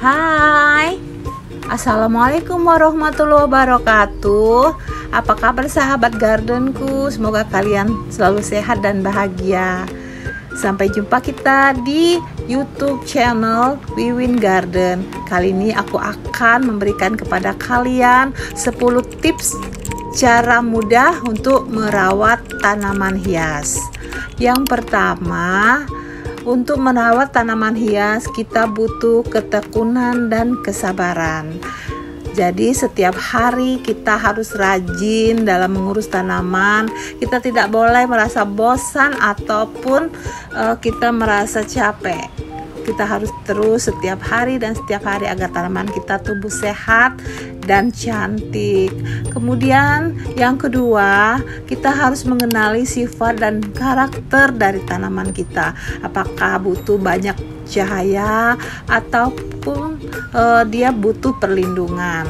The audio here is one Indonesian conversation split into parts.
Hai, Assalamualaikum warahmatullahi wabarakatuh. Apa kabar sahabat gardenku? Semoga kalian selalu sehat dan bahagia. Sampai jumpa kita di YouTube channel Wiwin Garden. Kali ini aku akan memberikan kepada kalian 10 tips cara mudah untuk merawat tanaman hias. Yang pertama, untuk merawat tanaman hias kita butuh ketekunan dan kesabaran. Jadi setiap hari kita harus rajin dalam mengurus tanaman. Kita tidak boleh merasa bosan ataupun kita merasa capek. Kita harus terus setiap hari agar tanaman kita tumbuh sehat dan cantik. Kemudian yang kedua, kita harus mengenali sifat dan karakter dari tanaman kita. Apakah butuh banyak cahaya ataupun dia butuh perlindungan.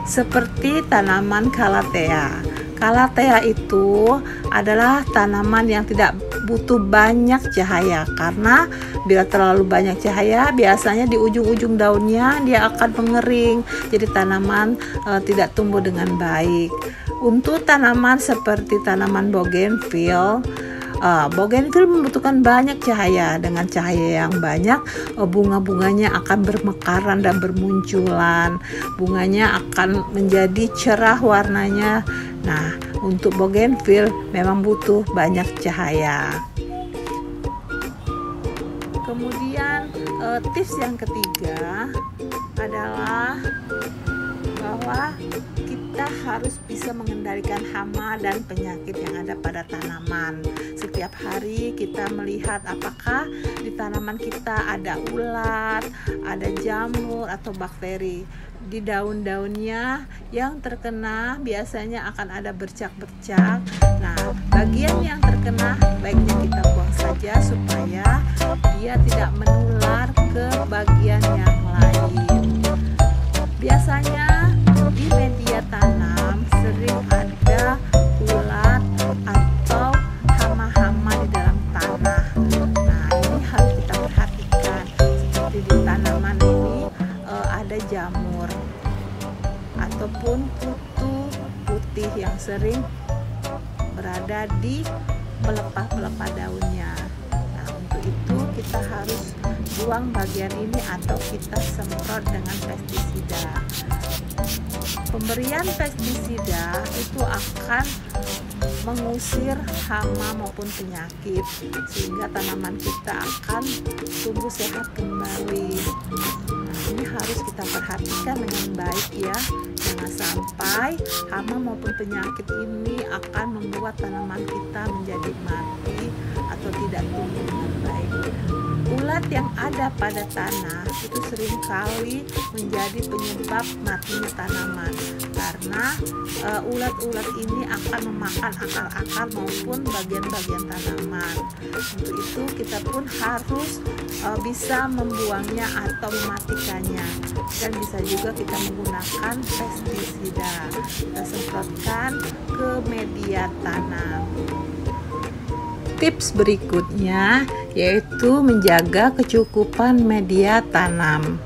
Seperti tanaman Calathea. Calathea itu adalah tanaman yang tidak butuh banyak cahaya, karena bila terlalu banyak cahaya biasanya di ujung-ujung daunnya dia akan mengering, jadi tanaman tidak tumbuh dengan baik. Untuk tanaman seperti tanaman bougainville, bougainville membutuhkan banyak cahaya. Dengan cahaya yang banyak, bunga-bunganya akan bermekaran dan bermunculan. Bunganya akan menjadi cerah warnanya. Nah, untuk bougainville memang butuh banyak cahaya. Kemudian tips yang ketiga adalah bahwa kita harus bisa mengendalikan hama dan penyakit yang ada pada tanaman. Setiap hari kita melihat apakah di tanaman kita ada ulat, ada jamur atau bakteri. Di daun-daunnya yang terkena biasanya akan ada bercak-bercak. Nah, bagian yang terkena baiknya kita buang saja supaya dia tidak menular ke bagian yang lain. Biasanya di media tanam sering ada ulat atau hama-hama di dalam tanah. Nah, ini harus kita perhatikan. Seperti di tanaman ini ada jamur ataupun kutu putih yang sering berada di pelepah-pelepah daunnya. Nah, untuk itu kita harus buang bagian ini atau kita semprot dengan pestisida. Pemberian pestisida itu akan mengusir hama maupun penyakit sehingga tanaman kita akan tumbuh sehat kembali. Nah, ini harus kita perhatikan dengan baik ya. Jangan sampai hama maupun penyakit ini akan membuat tanaman kita menjadi mati atau tidak tumbuh dengan baik. Ulat yang ada pada tanah itu seringkali menjadi penyebab matinya tanaman, karena ulat-ulat ini akan memakan akar-akar maupun bagian-bagian tanaman. Untuk itu kita pun harus bisa membuangnya atau mematikannya, dan bisa juga kita menggunakan pestisida. Kita semprotkan ke media tanam. Tips berikutnya yaitu menjaga kecukupan media tanam.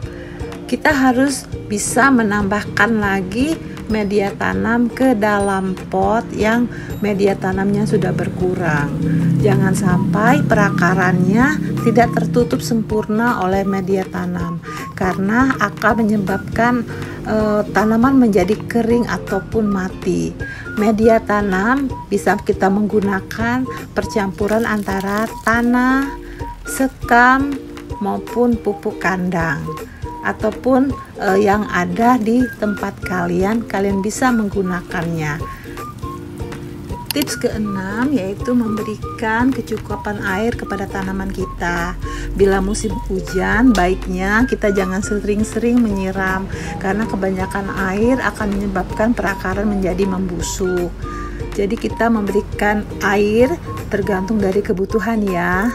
Kita harus bisa menambahkan lagi media tanam ke dalam pot yang media tanamnya sudah berkurang. Jangan sampai perakarannya tidak tertutup sempurna oleh media tanam, karena akan menyebabkan tanaman menjadi kering ataupun mati. Media tanam bisa kita menggunakan percampuran antara tanah, sekam maupun pupuk kandang, ataupun yang ada di tempat kalian bisa menggunakannya. Tips keenam yaitu memberikan kecukupan air kepada tanaman kita. Bila musim hujan, baiknya kita jangan sering-sering menyiram, karena kebanyakan air akan menyebabkan perakaran menjadi membusuk. Jadi kita memberikan air tergantung dari kebutuhan ya.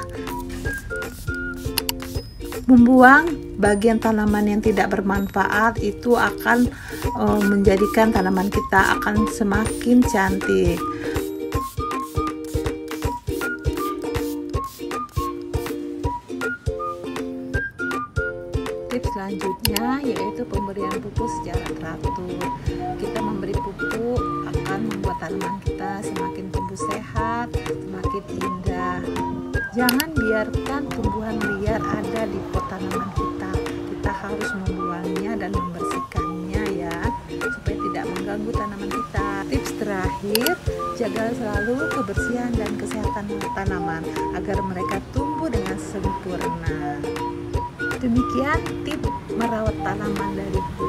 Membuang bagian tanaman yang tidak bermanfaat itu akan menjadikan tanaman kita akan semakin cantik. Tips selanjutnya yaitu pemberian pupuk secara teratur. Kita memberi pupuk akan membuat tanaman kita semakin tumbuh sehat, semakin indah. Jangan biarkan tumbuhan liar ada di pot tanaman kita. Kita harus membuangnya dan membersihkannya ya, supaya tidak mengganggu tanaman kita. Tips terakhir, jaga selalu kebersihan dan kesehatan tanaman agar mereka tumbuh dengan sempurna. Demikian tips merawat tanaman dariku.